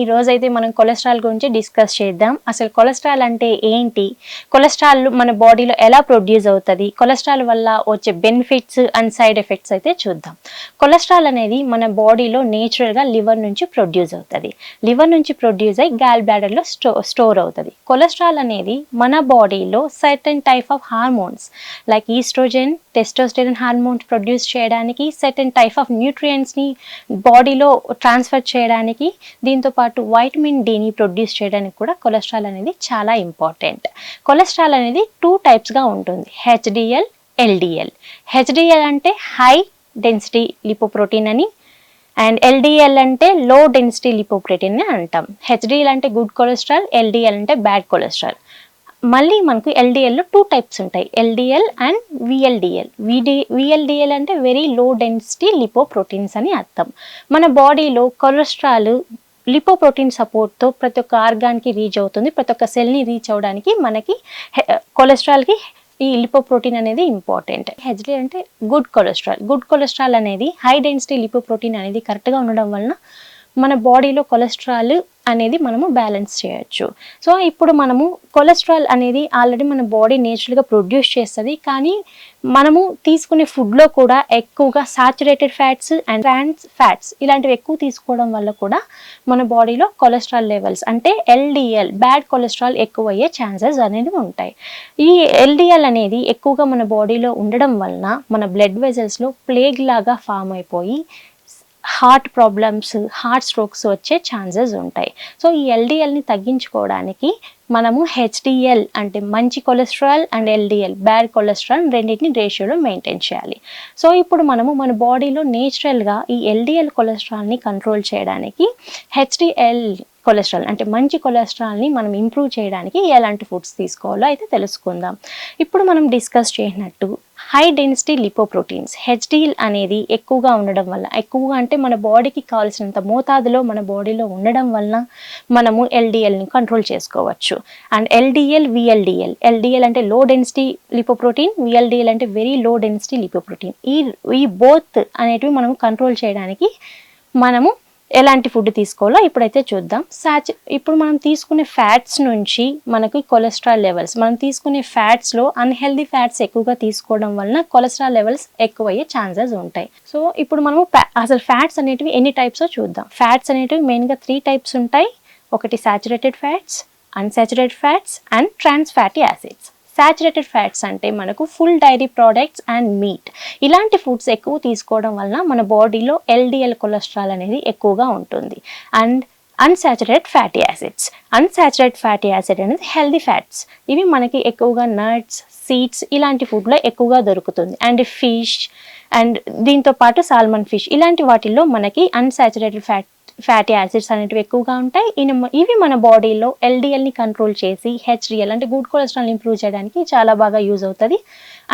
ఈ రోజైతే మనం కొలెస్ట్రాల్ గురించి డిస్కస్ చేద్దాం. అసలు కొలెస్ట్రాల్ అంటే ఏంటి, కొలెస్ట్రాల్ మన బాడీలో ఎలా ప్రొడ్యూస్ అవుతుంది, కొలెస్ట్రాల్ వల్ల వచ్చే బెనిఫిట్స్ అండ్ సైడ్ ఎఫెక్ట్స్ అయితే చూద్దాం. కొలెస్ట్రాల్ అనేది మన బాడీలో నేచురల్గా లివర్ నుంచి ప్రొడ్యూస్ అవుతుంది. లివర్ నుంచి ప్రొడ్యూస్ అయ్యి గాల్ బ్లాడర్లో స్టోర్ అవుతుంది. కొలెస్ట్రాల్ అనేది మన బాడీలో certain type of hormones like estrogen, testosterone hormones produce చేయడానికి, సర్టెన్ టైప్ ఆఫ్ న్యూట్రియంట్స్ని బాడీలో ట్రాన్స్ఫర్ చేయడానికి, దీంతో పాటు వైటమిన్ డిని ప్రొడ్యూస్ చేయడానికి కూడా కొలెస్ట్రాల్ అనేది చాలా ఇంపార్టెంట్. కొలెస్ట్రాల్ అనేది 2 టైప్స్గా ఉంటుంది, హెచ్డిఎల్, ఎల్డిఎల్. హెచ్డిఎల్ అంటే హై డెన్సిటీ లిపోప్రోటీన్ అని, అండ్ ఎల్డిఎల్ అంటే లో డెన్సిటీ లిపోప్రోటీన్ అని అంటాం. హెచ్డిఎల్ అంటే గుడ్ కొలెస్ట్రాల్, ఎల్డిఎల్ అంటే బ్యాడ్ కొలెస్ట్రాల్. మళ్ళీ మనకు ఎల్డిఎల్లో 2 టైప్స్ ఉంటాయి, ఎల్డిఎల్ అండ్ విఎల్డిఎల్. విఎల్డిఎల్ అంటే వెరీ లో డెన్సిటీ లిపోప్రోటీన్స్ అని అర్థం. మన బాడీలో కొలెస్ట్రాల్ లిపోప్రోటీన్ సపోర్ట్తో ప్రతి ఒక్క ఆర్గాన్కి రీచ్ అవుతుంది. ప్రతి ఒక్క సెల్ని రీచ్ అవ్వడానికి మనకి కొలెస్ట్రాల్కి ఈ లిపోప్రోటీన్ అనేది ఇంపార్టెంట్. హెచ్డిఎల్ అంటే గుడ్ కొలెస్ట్రాల్. గుడ్ కొలెస్ట్రాల్ అనేది హై డెన్సిటీ లిపోప్రోటీన్ అనేది కరెక్ట్గా ఉండడం వలన మన బాడీలో కొలెస్ట్రాల్ అనేది మనము బ్యాలెన్స్ చేయొచ్చు. సో ఇప్పుడు మనము కొలెస్ట్రాల్ అనేది ఆల్రెడీ మన బాడీ నేచురల్గా ప్రొడ్యూస్ చేస్తుంది, కానీ మనము తీసుకునే ఫుడ్లో కూడా ఎక్కువగా saturated fats and trans fats ఇలాంటివి ఎక్కువ తీసుకోవడం వల్ల కూడా మన బాడీలో కొలెస్ట్రాల్ లెవెల్స్ అంటే ఎల్డిఎల్ బ్యాడ్ కొలెస్ట్రాల్ ఎక్కువ అయ్యే ఛాన్సెస్ అనేవి ఉంటాయి. ఈ ఎల్డిఎల్ అనేది ఎక్కువగా మన బాడీలో ఉండడం వలన మన బ్లడ్ వెజల్స్లో ప్లేగ్ లాగా ఫామ్ అయిపోయి హార్ట్ ప్రాబ్లమ్స్, హార్ట్ స్ట్రోక్స్ వచ్చే ఛాన్సెస్ ఉంటాయి. సో ఈ ఎల్డిఎల్ని తగ్గించుకోవడానికి మనము హెచ్డిఎల్ అంటే మంచి cholesterol and LDL bad cholesterol రెండింటిని రేషియోలో మెయింటైన్ చేయాలి. సో ఇప్పుడు మనము మన బాడీలో నేచురల్గా ఈ ఎల్డిఎల్ కొలెస్ట్రాల్ని కంట్రోల్ చేయడానికి హెచ్డిఎల్ కొలెస్ట్రాల్ అంటే మంచి కొలెస్ట్రాల్ని మనం ఇంప్రూవ్ చేయడానికి ఎలాంటి ఫుడ్స్ తీసుకోవాలో అయితే తెలుసుకుందాం. ఇప్పుడు మనం డిస్కస్ చేసినట్టు హై డెన్సిటీ లిపోప్రోటీన్స్ హెచ్డిఎల్ అనేది ఎక్కువగా ఉండడం వల్ల, ఎక్కువగా అంటే మన బాడీకి కావాల్సినంత మోతాదులో మన బాడీలో ఉండడం వలన మనము ఎల్డిఎల్ని కంట్రోల్ చేసుకోవచ్చు. And LDL, VLDL. ఎల్డిఎల్ అంటే లో డెన్సిటీ లిపోప్రోటీన్, విఎల్డిఎల్ అంటే వెరీ లో డెన్సిటీ లిపోప్రోటీన్. ఈ బోత్ అనేటివి మనము కంట్రోల్ చేయడానికి మనము ఎలాంటి ఫుడ్ తీసుకోవాలో ఇప్పుడైతే చూద్దాం. ఇప్పుడు మనం తీసుకునే ఫ్యాట్స్ నుంచి మనకి కొలెస్ట్రాల్ లెవెల్స్, మనం తీసుకునే ఫ్యాట్స్లో అన్హెల్దీ ఫ్యాట్స్ ఎక్కువగా తీసుకోవడం వలన కొలెస్ట్రాల్ లెవెల్స్ ఎక్కువయ్యే ఛాన్సెస్ ఉంటాయి. సో ఇప్పుడు మనము అసలు ఫ్యాట్స్ అనేటివి ఎన్ని టైప్సో చూద్దాం. ఫ్యాట్స్ అనేటివి మెయిన్గా 3 టైప్స్ ఉంటాయి. ఒకటి saturated fats, unsaturated fats and trans fatty acids. Saturated fats అంటే మనకు full dairy products and meat ఇలాంటి ఫుడ్స్ ఎక్కువ తీసుకోవడం వలన మన బాడీలో ఎల్డిఎల్ కొలెస్ట్రాల్ అనేది ఎక్కువగా ఉంటుంది. And unsaturated fatty acids, unsaturated fatty acid అనేది హెల్దీ ఫ్యాట్స్. ఇవి మనకి ఎక్కువగా నట్స్, సీడ్స్ ఇలాంటి ఫుడ్లో ఎక్కువగా దొరుకుతుంది. అండ్ ఫిష్ అండ్ దీంతో పాటు సాల్మన్ ఫిష్ ఇలాంటి వాటిల్లో మనకి అన్సాచురేటెడ్ ఫ్యాటీ యాసిడ్స్ అనేటివి ఎక్కువగా ఉంటాయి. ఇవి మన బాడీలో ఎల్డిఎల్ని కంట్రోల్ చేసి హెచ్డిఎల్ అంటే గుడ్ కొలెస్ట్రాల్ ఇంప్రూవ్ చేయడానికి చాలా బాగా యూజ్ అవుతుంది.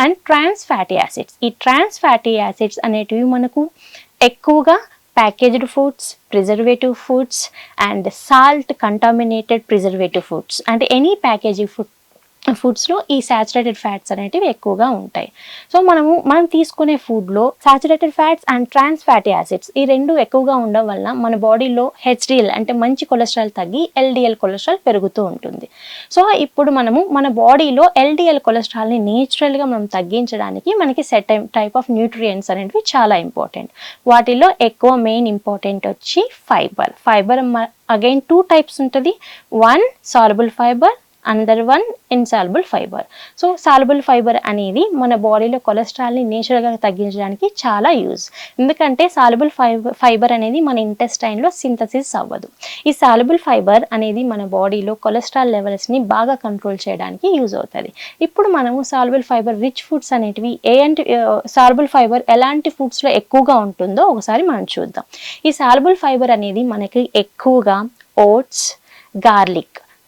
అండ్ ట్రాన్స్ ఫ్యాటీ యాసిడ్స్, ఈ ట్రాన్స్ ఫ్యాటీ యాసిడ్స్ అనేటివి మనకు ఎక్కువగా packaged foods, preservative foods and salt contaminated preservative foods అంటే ఎనీ ప్యాకేజింగ్ ఫుడ్స్లో ఈ సాచురేటెడ్ ఫ్యాట్స్ అనేటివి ఎక్కువగా ఉంటాయి. సో మనం తీసుకునే ఫుడ్లో saturated fats and trans fatty acids ఈ రెండు ఎక్కువగా ఉండడం వల్ల మన బాడీలో హెచ్డిఎల్ అంటే మంచి కొలెస్ట్రాల్ తగ్గి ఎల్డిఎల్ కొలెస్ట్రాల్ పెరుగుతూ ఉంటుంది. సో ఇప్పుడు మనము మన బాడీలో ఎల్డిఎల్ కొలెస్ట్రాల్ని నేచురల్గా మనం తగ్గించడానికి మనకి సెట్ టైప్ ఆఫ్ న్యూట్రియంట్స్ అనేవి చాలా ఇంపార్టెంట్. వాటిలో ఎక్కువ మెయిన్ ఇంపార్టెంట్ వచ్చి ఫైబర్. ఫైబర్ అగైన్ 2 టైప్స్ ఉంటుంది. One soluble fibre, another one insoluble fibre. So soluble fibre అనేది మన బాడీలో కొలెస్ట్రాల్ని నేచురల్గా తగ్గించడానికి చాలా యూజ్. ఎందుకంటే సాల్యుబుల్ ఫైబర్ అనేది మన ఇంటెస్టైన్లో సింథసిస్ అవ్వదు. ఈ సాల్యుబుల్ ఫైబర్ అనేది మన బాడీలో కొలెస్ట్రాల్ లెవెల్స్ని బాగా కంట్రోల్ చేయడానికి యూజ్ అవుతుంది. ఇప్పుడు మనము సాల్యుబుల్ ఫైబర్ రిచ్ ఫుడ్స్ అనేటివి సాల్యుబుల్ ఫైబర్ ఎలాంటి ఫుడ్స్లో ఎక్కువగా ఉంటుందో ఒకసారి మనం చూద్దాం. ఈ సాల్యుబుల్ ఫైబర్ అనేది మనకి ఎక్కువగా ఓట్స్,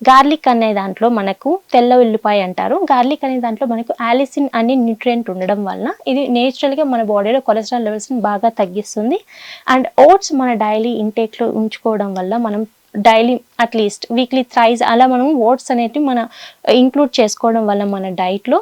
గార్లిక్ అనే దాంట్లో మనకు తెల్ల ఉల్లిపాయ అంటారు. గార్లిక్ అనే దాంట్లో మనకు ఆలిసిన్ అనే న్యూట్రియంట్ ఉండడం వలన ఇది నేచురల్గా మన బాడీలో కొలెస్ట్రాల్ లెవెల్స్ని బాగా తగ్గిస్తుంది. అండ్ ఓట్స్ మన డైలీ ఇంటేక్లో ఉంచుకోవడం వల్ల మనం డైలీ అట్లీస్ట్ వీక్లీ థ్రైస్ అలా మనం ఓట్స్ అనేటివి మన ఇంక్లూడ్ చేసుకోవడం వల్ల మన డైట్లో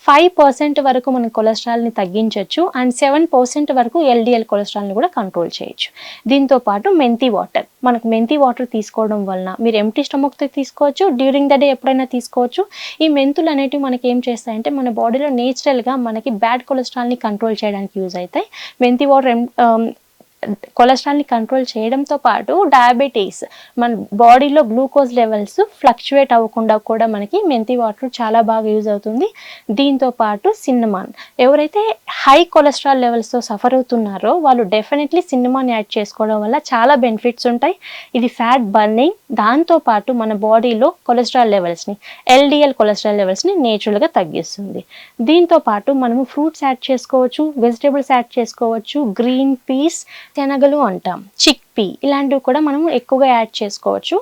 5% వరకు మనం కొలెస్ట్రాల్ని తగ్గించవచ్చు అండ్ 7% వరకు ఎల్డిఎల్ కొలెస్ట్రాల్ని కూడా కంట్రోల్ చేయొచ్చు. దీంతో పాటు మెంతి వాటర్, మనకు మెంతి వాటర్ తీసుకోవడం వలన మీరు ఎంప్టీ స్టమక్తో తీసుకోవచ్చు, డ్యూరింగ్ ద డే ఎప్పుడైనా తీసుకోవచ్చు. ఈ మెంతులు అనేటివి మనకి ఏం చేస్తాయంటే మన బాడీలో నేచురల్గా మనకి బ్యాడ్ కొలెస్ట్రాల్ని కంట్రోల్ చేయడానికి యూజ్ అవుతాయి. మెంతి వాటర్ కొలెస్ట్రాల్ని కంట్రోల్ చేయడంతో పాటు డయాబెటీస్, మన బాడీలో గ్లూకోజ్ లెవెల్స్ ఫ్లక్చువేట్ అవ్వకుండా కూడా మనకి మెంతి వాటర్ చాలా బాగా యూజ్ అవుతుంది. దీంతో పాటు సిన్నమాన్, ఎవరైతే హై కొలెస్ట్రాల్ లెవెల్స్తో సఫర్ అవుతున్నారో వాళ్ళు డెఫినెట్లీ సిన్నమాన్ యాడ్ చేసుకోవడం వల్ల చాలా బెనిఫిట్స్ ఉంటాయి. ఇది ఫ్యాట్ బర్నింగ్, దాంతోపాటు మన బాడీలో కొలెస్ట్రాల్ లెవెల్స్ని, ఎల్డిఎల్ కొలెస్ట్రాల్ లెవెల్స్ని నేచురల్గా తగ్గిస్తుంది. దీంతో పాటు మనము ఫ్రూట్స్ యాడ్ చేసుకోవచ్చు, వెజిటేబుల్స్ యాడ్ చేసుకోవచ్చు, గ్రీన్ పీస్, శనగలు అంటాం, చిక్ పీ, ఇలాంటివి కూడా మనం ఎక్కువగా యాడ్ చేసుకోవచ్చు.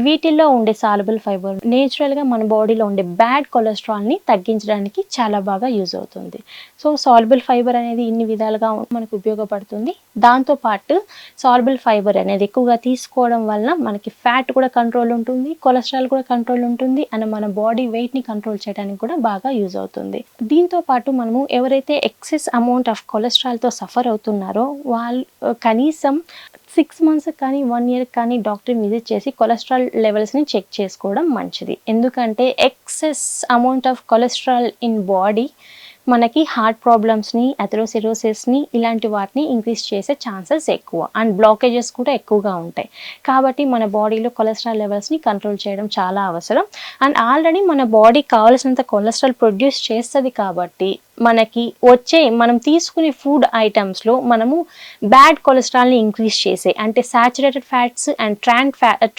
వీటిల్లో ఉండే సాల్యుబుల్ ఫైబర్ నేచురల్గా మన బాడీలో ఉండే బ్యాడ్ కొలెస్ట్రాల్ని తగ్గించడానికి చాలా బాగా యూజ్ అవుతుంది. సో సాల్యుబుల్ ఫైబర్ అనేది ఇన్ని విధాలుగా మనకు ఉపయోగపడుతుంది. దాంతోపాటు సాల్యుబుల్ ఫైబర్ అనేది ఎక్కువగా తీసుకోవడం వలన మనకి ఫ్యాట్ కూడా కంట్రోల్ ఉంటుంది, కొలెస్ట్రాల్ కూడా కంట్రోల్ ఉంటుంది అండ్ మన బాడీ వెయిట్ని కంట్రోల్ చేయడానికి కూడా బాగా యూజ్ అవుతుంది. దీంతో పాటు మనము ఎవరైతే ఎక్సెస్ అమౌంట్ ఆఫ్ కొలెస్ట్రాల్తో సఫర్ అవుతున్నారో వాళ్ళు కనీసం 6 months కానీ 1 year కానీ డాక్టర్ని విజిట్ చేసి కొలెస్ట్రాల్ లెవెల్స్ని చెక్ చేసుకోవడం మంచిది. ఎందుకంటే excess amount of cholesterol in body మనకి హార్ట్ ప్రాబ్లమ్స్ని, అథెరోసిరోసిస్ని, ఇలాంటి వాటిని ఇంక్రీజ్ చేసే ఛాన్సెస్ ఎక్కువ అండ్ బ్లాకేజెస్ కూడా ఎక్కువగా ఉంటాయి. కాబట్టి మన బాడీలో కొలెస్ట్రాల్ లెవెల్స్ని కంట్రోల్ చేయడం చాలా అవసరం. అండ్ ఆల్రెడీ మన బాడీ కావాల్సినంత కొలెస్ట్రాల్ ప్రొడ్యూస్ చేస్తుంది కాబట్టి మనకి మనం తీసుకునే ఫుడ్ ఐటమ్స్లో మనము బ్యాడ్ కొలెస్ట్రాల్ని ఇంక్రీజ్ చేసే అంటే saturated fats and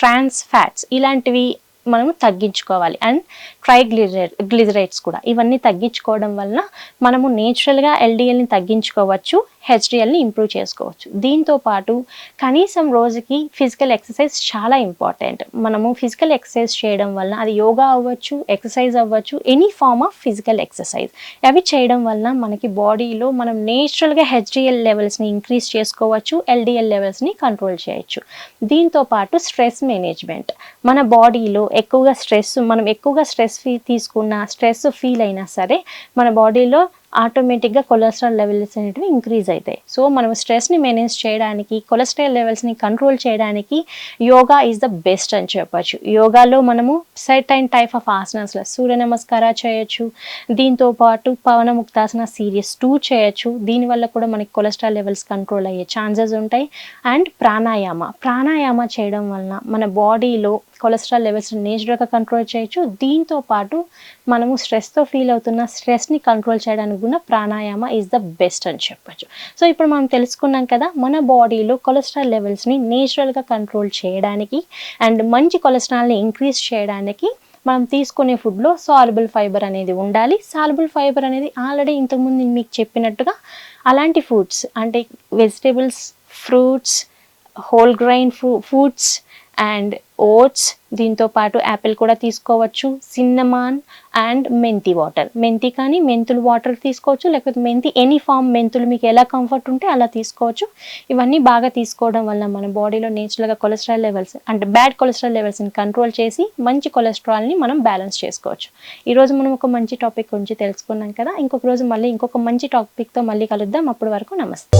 trans fats ఇలాంటివి మనము తగ్గించుకోవాలి. అండ్ ట్రైగ్లిజరైడ్స్ కూడా, ఇవన్నీ తగ్గించుకోవడం వలన మనము నేచురల్గా ఎల్డిఎల్ని తగ్గించుకోవచ్చు, హెచ్డిఎల్ని ఇంప్రూవ్ చేసుకోవచ్చు. దీంతో పాటు కనీసం రోజుకి ఫిజికల్ ఎక్సర్సైజ్ చాలా ఇంపార్టెంట్. మనము ఫిజికల్ ఎక్సర్సైజ్ చేయడం వలన అది యోగా అవ్వచ్చు, ఎక్సర్సైజ్ అవ్వచ్చు, any form of physical exercise, అవి చేయడం వలన మనకి బాడీలో మనం నేచురల్గా హెచ్డిఎల్ లెవెల్స్ని ఇంక్రీజ్ చేసుకోవచ్చు, ఎల్డిఎల్ లెవెల్స్ని కంట్రోల్ చేయొచ్చు. దీంతో పాటు స్ట్రెస్ మేనేజ్మెంట్, మన బాడీలో మనం ఎక్కువగా స్ట్రెస్ స్ట్రెస్ ఫీల్ అయినా సరే మన బాడీలో ఆటోమేటిక్గా కొలెస్ట్రాల్ లెవెల్స్ అనేటివి ఇంక్రీజ్ అవుతాయి. సో మనం స్ట్రెస్ని మేనేజ్ చేయడానికి, కొలెస్ట్రాల్ లెవెల్స్ని కంట్రోల్ చేయడానికి యోగా ఈజ్ ద బెస్ట్ అని చెప్పచ్చు. యోగాలో మనము సర్టైన్ టైప్ ఆఫ్ ఆసనాస్లో సూర్య నమస్కార చేయొచ్చు, దీంతో పాటు పవన ముక్తాసన సిరీస్ 2 చేయొచ్చు. దీనివల్ల కూడా మనకి కొలెస్ట్రాల్ లెవెల్స్ కంట్రోల్ అయ్యే ఛాన్సెస్ ఉంటాయి. అండ్ ప్రాణాయామ చేయడం వలన మన బాడీలో కొలెస్ట్రాల్ లెవెల్స్ నేచురల్గా కంట్రోల్ చేయొచ్చు. దీంతో పాటు మనము స్ట్రెస్తో ఫీల్ అవుతున్న స్ట్రెస్ని కంట్రోల్ చేయడానికి కూడా ప్రాణాయామ ఈజ్ ద బెస్ట్ అని చెప్పచ్చు. సో ఇప్పుడు మనం తెలుసుకున్నాం కదా, మన బాడీలో కొలెస్ట్రాల్ లెవెల్స్ని నేచురల్గా కంట్రోల్ చేయడానికి అండ్ మంచి కొలెస్ట్రాల్ని ఇంక్రీజ్ చేయడానికి మనం తీసుకునే ఫుడ్లో సాల్యుబుల్ ఫైబర్ అనేది ఉండాలి. సాల్యుబుల్ ఫైబర్ అనేది ఆల్రెడీ ఇంతకుముందు నేను మీకు చెప్పినట్టుగా అలాంటి ఫుడ్స్ అంటే vegetables, fruits, whole grain foods and oats, దీంతో పాటు యాపిల్ కూడా తీసుకోవచ్చు, సిన్నమాన్ అండ్ మెంతి వాటర్, మెంతి కానీ మెంతులు వాటర్ తీసుకోవచ్చు, లేకపోతే మెంతి ఎనీ ఫామ్ మెంతులు మీకు ఎలా కంఫర్ట్ ఉంటే అలా తీసుకోవచ్చు. ఇవన్నీ బాగా తీసుకోవడం వల్ల మన బాడీలో నేచురల్గా కొలెస్ట్రాల్ లెవెల్స్ అంటే బ్యాడ్ కొలెస్ట్రాల్ లెవెల్స్ని కంట్రోల్ చేసి మంచి కొలెస్ట్రాల్ని మనం బ్యాలెన్స్ చేసుకోవచ్చు. ఈరోజు మనం ఒక మంచి టాపిక్ గురించి తెలుసుకున్నాం కదా, ఇంకొక రోజు మళ్ళీ ఇంకొక మంచి టాపిక్తో మళ్ళీ కలుద్దాం. అప్పటి వరకు నమస్తే.